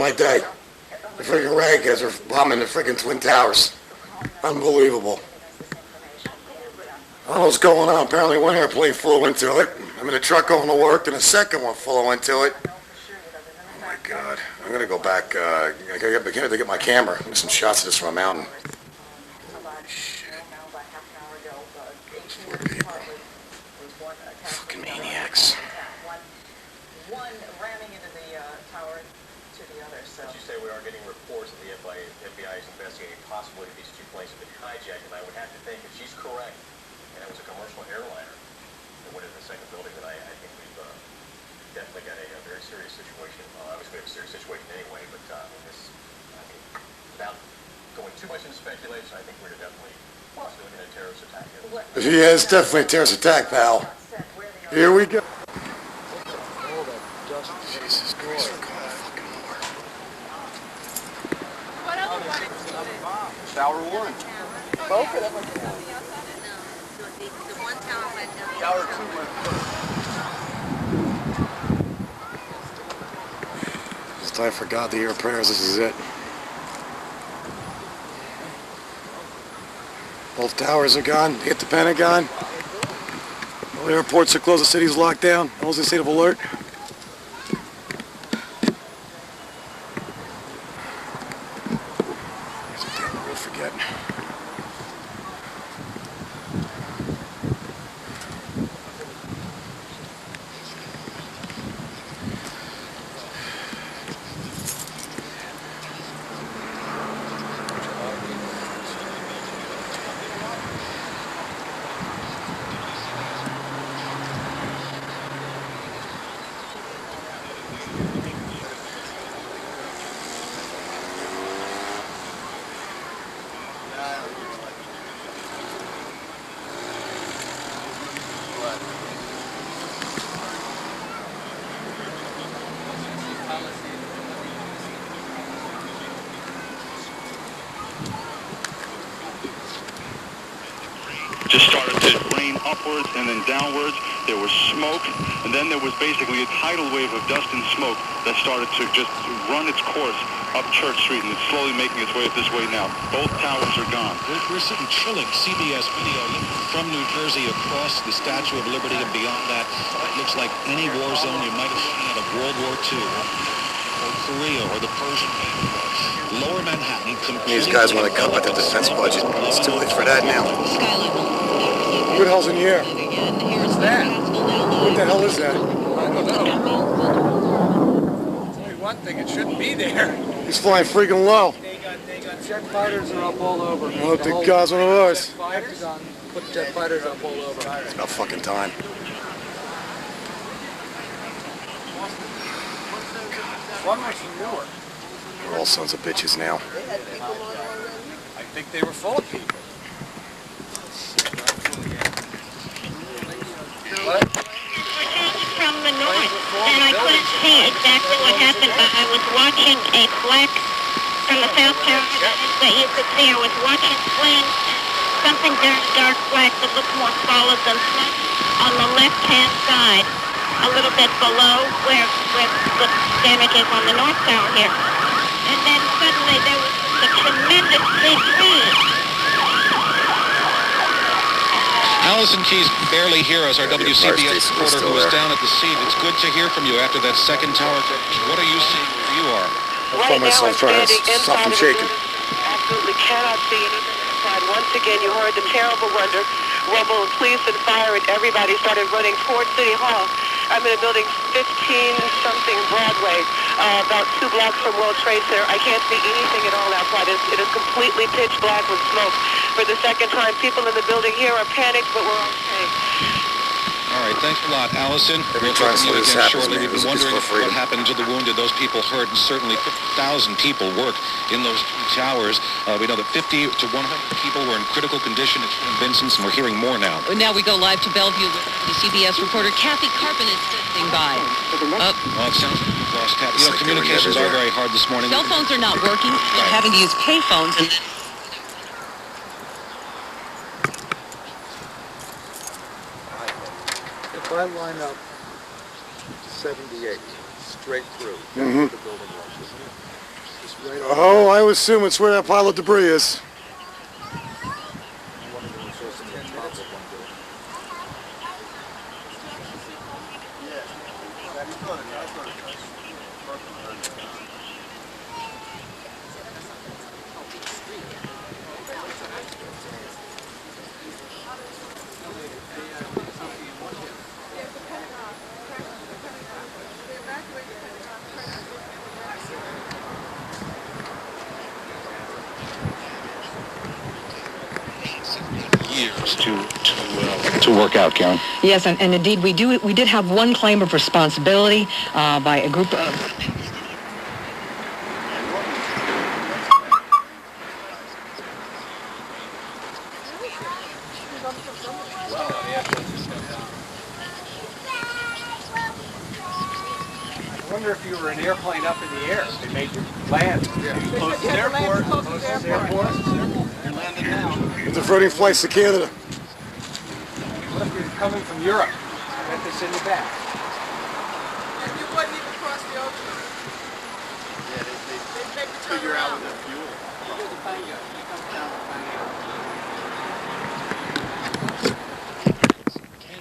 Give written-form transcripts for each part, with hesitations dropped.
my day. The freaking rag guys are bombing the freaking Twin Towers. Unbelievable. I don't know what's going on. Apparently one airplane flew into it. I'm in a truck going to work, and a second one flew into it. Oh my God. I'm going to go back. I got to get my camera. Get some shots of this from a mountain. Shit. Those poor people. Fucking maniacs. One ramming into the tower to the other. So you say we are getting reports that the FBI is investigating possibly these two planes have been hijacked, and I would have to think if she's correct, and it was a commercial airliner that went into the second building, that I think we've definitely got a very serious situation. Obviously, we have a serious situation anyway, but this, I mean, without going too much into speculation, I think we're definitely possibly looking at a terrorist attack. Yeah, it's definitely a terrorist attack, pal. Here we go. Jesus Christ, we're going to fucking war. What other one is Tower 1. both of them are down. The one tower went down. Tower 2 went first. It's time for God to hear prayers. This is it. Both towers are gone. Hit the Pentagon. All the airports are closed. The city's locked down. All's in state of alert. We'll forget. Just started to rain upwards and then downwards. There was smoke, and then there was basically a tidal wave of dust and smoke that started to just run its course up Church Street, and it's slowly making its way up this way now. Both towers are gone. We're seeing chilling CBS video from New Jersey across the Statue of Liberty and beyond that. It looks like any war zone you might have seen out of World War II or Korea or the Persian War. Lower Manhattan completely... These guys want to cut back the defense budget. It's too late for that now. What the hell's in the air? What's that? What the hell is that? I don't know. I'll tell you one thing, it shouldn't be there. He's flying freaking low. They got jet fighters are up all over. I hope the God's one of ours. Pentagon put jet fighters up all over. It's about fucking time. One was from Newark. We're all sons of bitches now. I think they were full of people. What? From the north, and I couldn't see exactly what happened, but I was watching a black from the south tower that you could see. I was watching flames, something very dark black that looked more solid than smoke on the left-hand side, a little bit below where the damage is on the north tower here. And then suddenly there was a tremendous big wave. Allison Keyes barely here as our WCBS reporter who was down at the scene. It's good to hear from you after that second tower. What are you seeing where you are? I found myself trying to stop from shaking. Absolutely cannot see anything inside. Once again, you heard the terrible rumble of police and fire, and everybody started running toward City Hall. I'm in a building 15-something Broadway, about 2 blocks from World Trade Center. I can't see anything at all outside. It is completely pitch black with smoke. For the second time, people in the building here are panicked, but we're okay. All right, thanks a lot, Allison. Every We'll time talk to you this again happens, shortly. man, We've been it's wondering for freedom. what happened to the wounded. Those people hurt, and certainly 50,000 people work in those two towers. We know that 50 to 100 people were in critical condition at Vincent's, and we're hearing more now. Now we go live to Bellevue with the CBS reporter Kathy Carpin is standing by. Well, it sounds like we've lost Kathy. You know, communications are very hard this morning. Cell phones are not working. We're having to use pay phones. And If I line up 78 straight through, that's where the building was, isn't it? Oh, I would assume it's where that pile of debris is. Years to work out, Karen. Yes, and indeed we did have one claim of responsibility by a group of... I wonder if you were an airplane up in the air. They made you land. Close to the airport. Close to the airport. You're landing now. With the floating flights to Canada. What if you're coming from Europe? Get this in the back. And you wouldn't even cross the ocean. Yeah, they figure out with their fuel.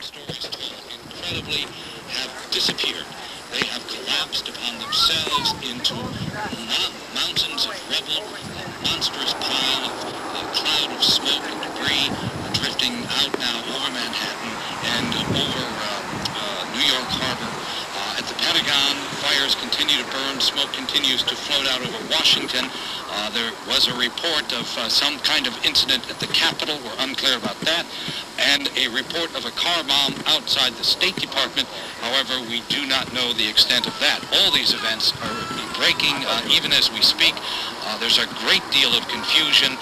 Stories incredibly have disappeared. They have collapsed upon themselves into mountains of rubble, a monstrous pile of cloud of smoke and debris drifting out now over Manhattan and over New York Harbor. At the Pentagon, fires continue to burn, smoke continues to float out over Washington. There was a report of some kind of incident at the Capitol. We're unclear about that. And a report of a car bomb outside the State Department. However, we do not know the extent of that. All these events are breaking even as we speak. There's a great deal of confusion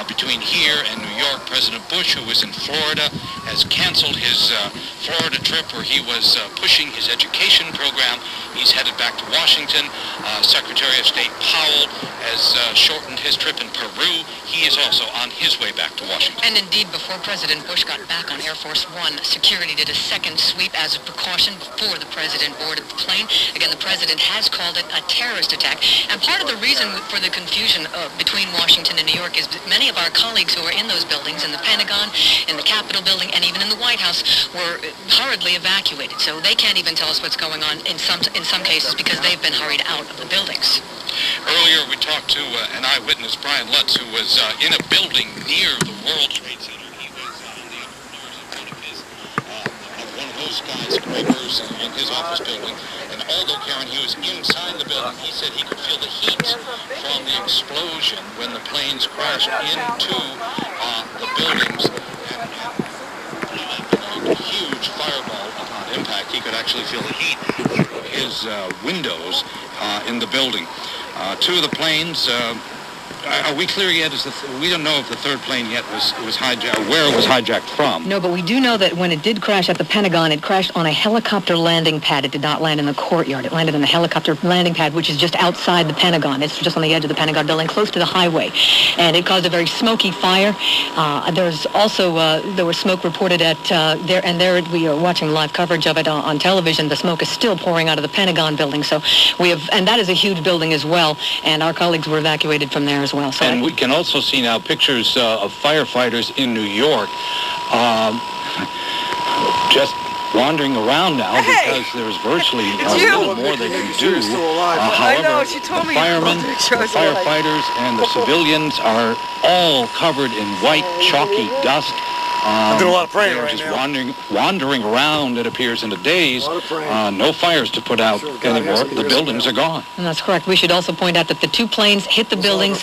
between here and New York. President Bush, who was in Florida, has canceled his Florida trip where he was pushing his education program. He's headed back to Washington. Secretary of State Powell has shortened his trip in Peru. He is also on his way back to Washington. And indeed, before President Bush got back on Air Force One, security did a second sweep as a precaution before the president boarded the plane. Again, the president has called it a terrorist attack. And part of the reason for the confusion between Washington and New York is that many of our colleagues who are in those buildings, in the Pentagon, in the Capitol building, and even in the White House, were hurriedly evacuated. So they can't even tell us what's going on in some cases because they've been hurried out of the buildings. Earlier, we talked to an eyewitness, Brian Lutz, who was in a building near the World Trade Center. He was on the upper floors of one of those skyscrapers in his office building. And although, Karen, he was inside the building, he said he could feel the heat from the explosion when the planes crashed into the buildings. And a huge fireball upon impact. He could actually feel the heat through his windows in the building. Two of the planes, are we clear yet? We don't know if the third plane yet was hijacked, where it was hijacked from. No, but we do know that when it did crash at the Pentagon, it crashed on a helicopter landing pad. It did not land in the courtyard. It landed on the helicopter landing pad, which is just outside the Pentagon. It's just on the edge of the Pentagon building, close to the highway. And it caused a very smoky fire. There's also, there was smoke reported at there, and there we are watching live coverage of it on television. The smoke is still pouring out of the Pentagon building. So we have, and that is a huge building as well. And our colleagues were evacuated from there as well. So and we can also see now pictures of firefighters in New York just wandering around now because there's virtually little more they can do. However, the firemen, the firefighters, and the civilians are all covered in white, chalky dust. I'm doing a lot of praying right just now. wandering around, it appears, in a daze. No fires to put out anymore. The buildings are gone. And that's correct. We should also point out that the two planes hit the buildings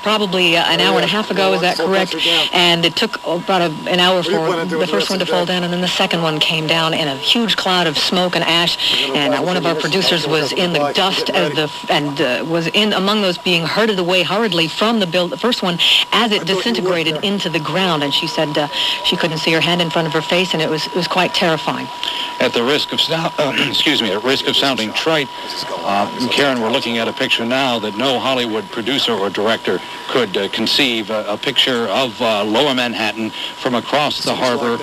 probably an hour and a half ago. Is that correct? And it took about an hour for the first one to fall down, and then the second one came down in a huge cloud of smoke and ash. And one of our producers was in the dust and was in among those being herded away hurriedly from the first one as it disintegrated into the ground. And she said she couldn't see her hand in front of her face, and it was quite terrifying. At the risk of sounding trite, Karen, we're looking at a picture now that no Hollywood producer or director could conceive. A picture of Lower Manhattan from across the harbor,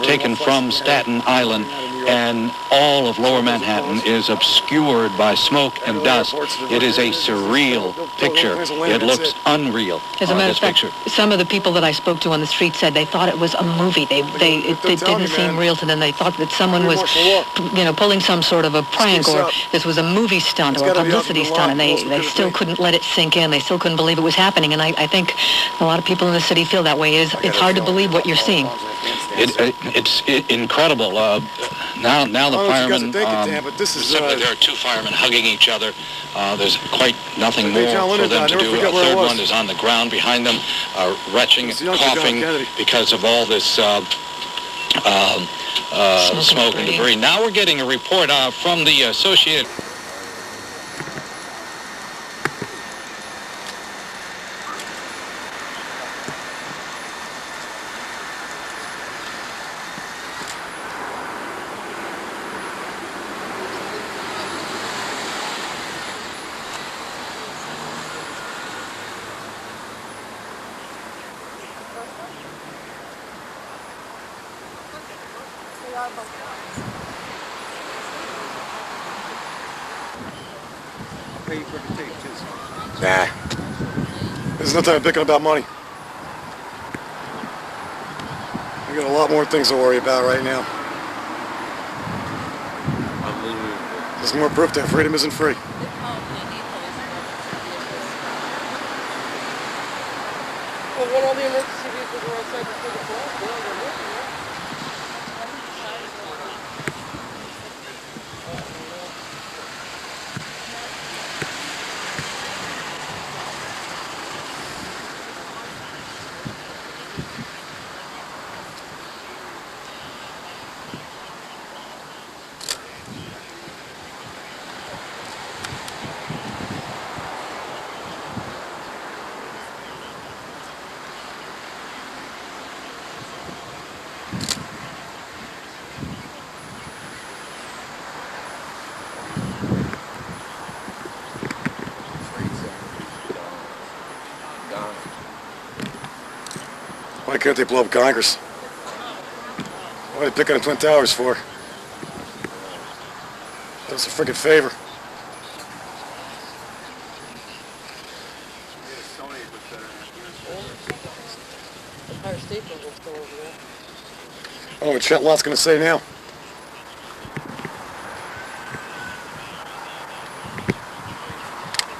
taken from Staten Island. and all of Lower Manhattan is obscured by smoke and dust. It is a surreal picture. It looks unreal. As a on matter this of fact, picture. some of the people that I spoke to on the street said they thought it was a movie. It didn't seem real to them. They thought that someone was, pulling some sort of a prank, or this was a movie stunt or a publicity stunt, and they still couldn't let it sink in. They still couldn't believe it was happening, and I think a lot of people in the city feel that way. It's hard to believe what you're seeing. It's incredible. Now the firemen, there are two firemen hugging each other. There's quite nothing more for them to do. A third one is on the ground behind them, retching and coughing because of all this smoke and debris. Now we're getting a report from the Associated... Nah. There's no time picking about money. I got a lot more things to worry about right now. There's more proof that freedom isn't free. Well, when all the emergency vehicles were outside before the blast, they were working, right? Why can't they blow up Congress? What are they picking the Twin Towers for? That's a freaking favor. The Empire State Building's still over there. I don't know what Chet Lott's going to say now.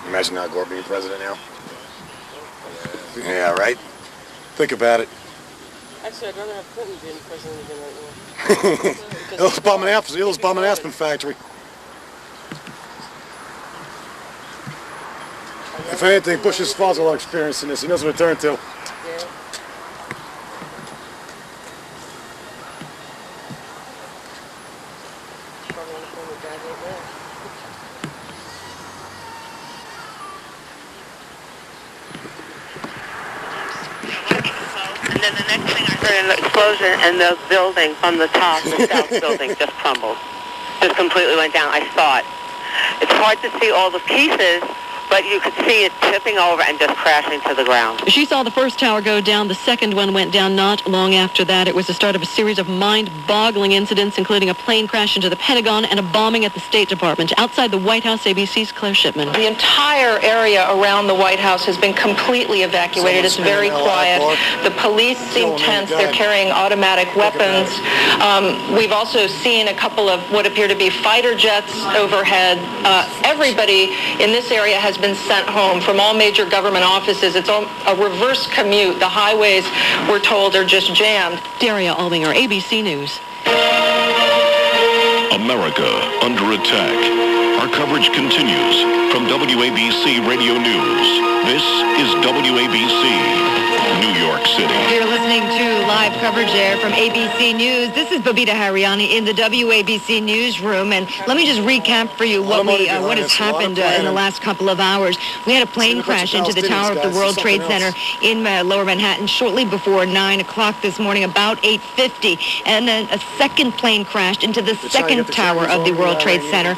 Imagine now Gore being president now. Yeah, right? Think about it. Actually, I'd rather have Clinton being president again right now. He'll bomb an Aspen factory. If anything, Bush's father's a lot of experience in this. He knows what to turn to. Yeah. Probably on the phone with Dad right now. And then the next thing I heard, an explosion, and the building from the top, the south building, just crumbled. Just completely went down. I saw it. It's hard to see all the pieces, but you could see it tipping over and just crashing to the ground. She saw the first tower go down. The second one went down not long after that. It was the start of a series of mind-boggling incidents, including a plane crash into the Pentagon and a bombing at the State Department. Outside the White House, ABC's Claire Shipman. The entire area around the White House has been completely evacuated. It's very quiet. The police seem tense. They're carrying automatic weapons. We've also seen a couple of what appear to be fighter jets overhead. Everybody in this area has been sent home from all major government offices. It's a reverse commute. The highways, we're told, are just jammed. Daria Aldinger, ABC News. America under attack. Our coverage continues from WABC Radio News. This is WABC, New York City. You're listening to live coverage there from ABC News. This is Babita Hariani in the WABC newsroom, and let me just recap for you what has happened in the last couple of hours. We had a plane crash into the tower of the World Trade Center in Lower Manhattan shortly before 9 o'clock this morning, about 8:50, and then a second plane crashed into the second tower of the World Trade Center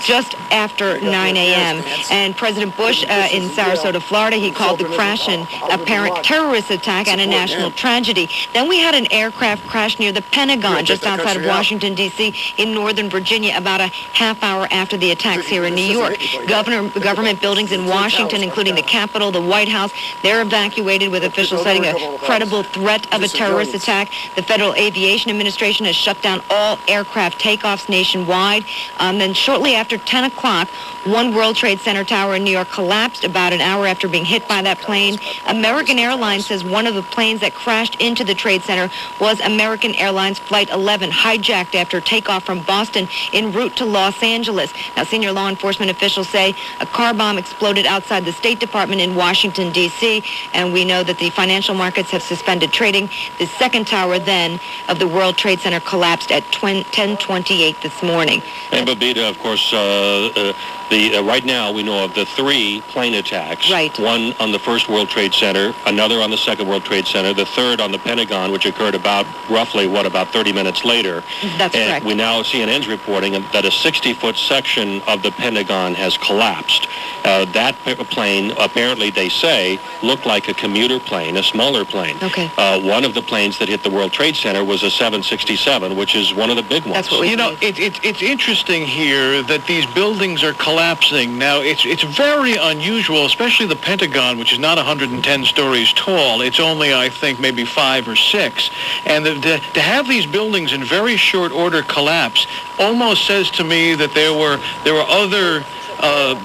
just just after 9 a.m. And President Bush in Sarasota, Florida, he called the crash an apparent terrorist attack and a national tragedy. Then we had an aircraft crash near the Pentagon, just outside of Washington, D.C., in Northern Virginia, about a half hour after the attacks here in New York. Government buildings in Washington, including the Capitol, the White House, they're evacuated with officials citing a credible threat of a terrorist attack. The Federal Aviation Administration has shut down all aircraft takeoffs nationwide. Then shortly after 10 o'clock, one World Trade Center tower in New York collapsed about an hour after being hit by that plane. American Airlines says one of the planes that crashed into the Trade Center was American Airlines Flight 11, hijacked after takeoff from Boston en route to Los Angeles. Now, senior law enforcement officials say a car bomb exploded outside the State Department in Washington, D.C., and we know that the financial markets have suspended trading. The second tower, then, of the World Trade Center collapsed at 10:28 this morning. And Babita, of course, right now we know of the 3 plane attacks. Right. One on the first World Trade Center, another on the second World Trade Center, the third on the Pentagon, which occurred about 30 minutes later. That's and correct. We now, CNN's reporting that a 60-foot section of the Pentagon has collapsed. That plane, apparently they say, looked like a commuter plane, a smaller plane. Okay. One of the planes that hit the World Trade Center was a 767, which is one of the big ones. That's what we it's interesting here that these buildings are collapsing. Now, it's very unusual, especially the Pentagon, which is not 110 stories tall. It's only, I think, maybe 5 or 6. And to have these buildings in very short order collapse almost says to me that there were other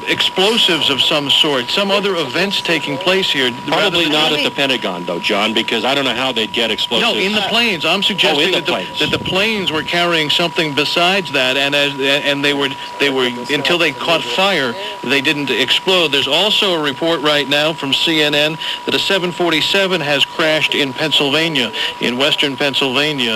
explosives of some sort, some other events taking place here. Probably not at the Pentagon, though, John, because I don't know how they'd get explosives. No, in the planes. I'm suggesting that the planes were carrying something besides that, and they were until they caught fire, they didn't explode. There's also a report right now from CNN that a 747 has crashed in Pennsylvania, in western Pennsylvania.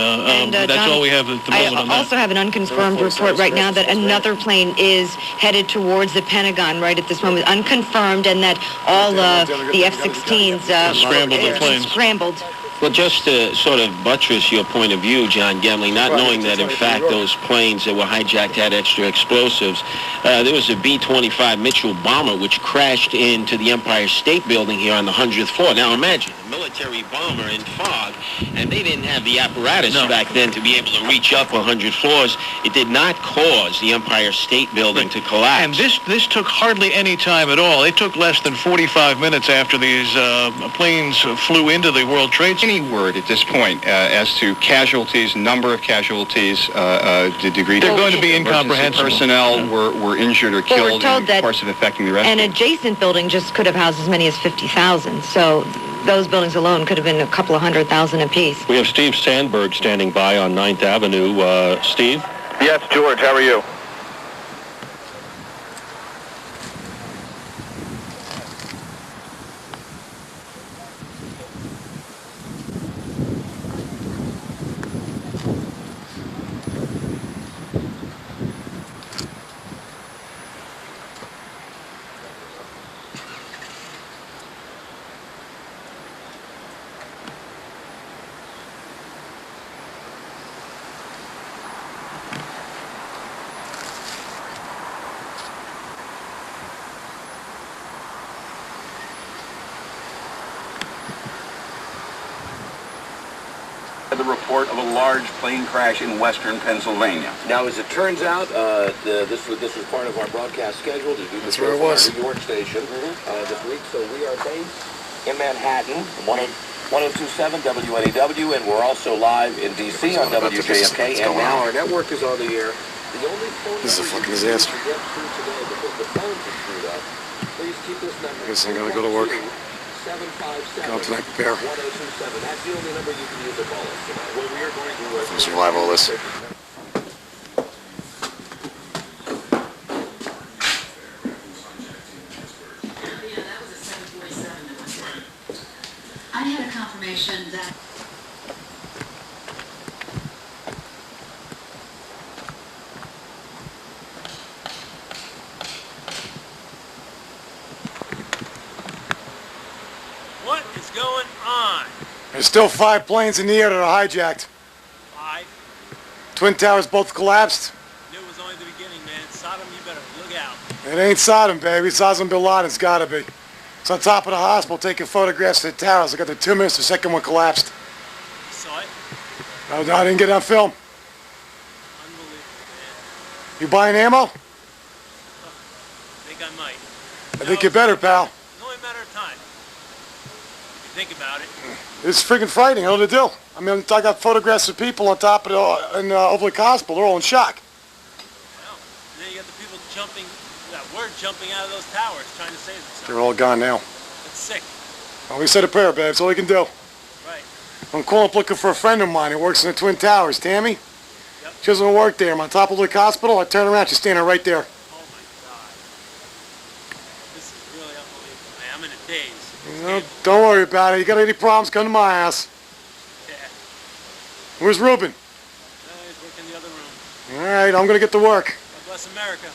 That's John, all we have at the moment on that. I also have an unconfirmed report right now that another plane is headed towards the Pentagon right at this moment, unconfirmed, and that all the F-16s scrambled the planes. Scrambled. Well, just to sort of buttress your point of view, John Gemley, not knowing that, in fact, those planes that were hijacked had extra explosives, there was a B-25 Mitchell bomber which crashed into the Empire State Building here on the 100th floor. Now, imagine a military bomber in fog, and they didn't have the apparatus back then to be able to reach up 100 floors. It did not cause the Empire State Building to collapse. And this took hardly any time at all. It took less than 45 minutes after these planes flew into the World Trade Center. Any word at this point as to casualties, number of casualties, the degree? They're going to be incomprehensible. Personnel were injured or killed we're told in that course of affecting the rest. An adjacent building just could have housed as many as 50,000. So those buildings alone could have been a couple of 100,000 apiece. We have Steve Sandberg standing by on 9th Avenue. Steve? Yes, George, how are you? The report of a large plane crash in western Pennsylvania. Now, as it turns out, this was part of our broadcast schedule to do this where it was. New York station this week. So we are based in Manhattan, 1027 WNEW, and we're also live in D.C. on WJFK. And now our network is on the air. The only phone This is a fucking disaster. to get through today because the phones are screwed up. Please keep this number. I guess I'm gonna go to work. 757 Go up tonight, prepare. 1027. That's the only number you can use to call us tonight. Well, we are going to Survive all this. I had a confirmation that what is going on? There's still 5 planes in the air that are hijacked. 5? Twin towers both collapsed. It was only the beginning, man. Sodom, you better look It ain't Sodom, baby. It's Osama Bin Laden. It's gotta be. It's on top of the hospital taking photographs of the towers. I got there 2 minutes. The second one collapsed. You saw it? No, I didn't get it on film. Unbelievable, man. You buying ammo? I think I might. I think you better, pal. It's only a matter of time. If you think about it. It's freaking frightening. What to do? I mean, I got photographs of people on top of the in Overlook Hospital. They're all in shock. Well, and then you got the people jumping, that word jumping out of those towers trying to save themselves. They're all gone now. It's sick. Well, we said a prayer, babe. That's all we can do. Right. I'm calling up looking for a friend of mine who works in the Twin Towers. Tammy? Yep. She doesn't work there. I'm on top of Overlook Hospital. I turn around. She's standing right there. Oh my God. This is really unbelievable, man. I'm in a daze. No, don't worry about it. You got any problems, come to my house. Yeah. Where's Ruben? He's working the other room. All right, I'm going to get to work. God bless America.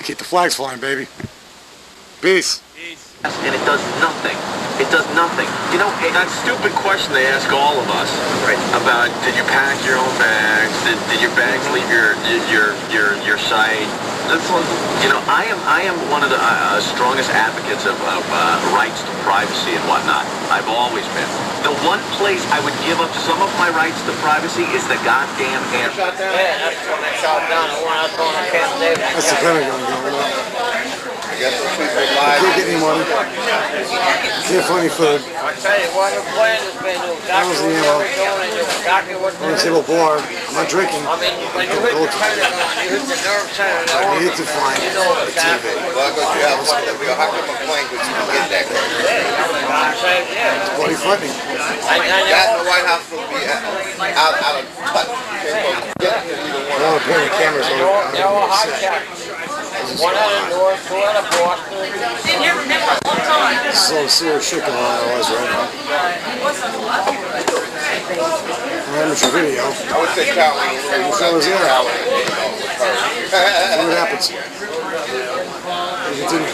Keep the flags flying, baby. Peace. Peace. And it does nothing. It does nothing. You know, that stupid question they ask all of us, right? About did you pack your own bags? Did your bags leave your site? That's one. You know, I am one of the strongest advocates of rights to privacy and whatnot. I've always been. The one place I would give up some of my rights to privacy is the goddamn air. Shot down? Yeah, that's the one that shot down. The one out on Camp David. That's the Pentagon going up. I can't get any money. Can't find any food. I tell you what, the plan has been to exactly what they were doing and do exactly what I'm a little bored. I'm not drinking. I mean, when you hit the Pentagon, you hit the nerve center. I need to find you know exactly. How come a plane would get that? It's bloody funny. The White House will be out of touch. The cameras on. They're all hijacked. One out of North, two out of Boston. Been here for a long time. So serious shit going on was right now. Amateur video. I would say Cali. I was there. See what happens. Continue.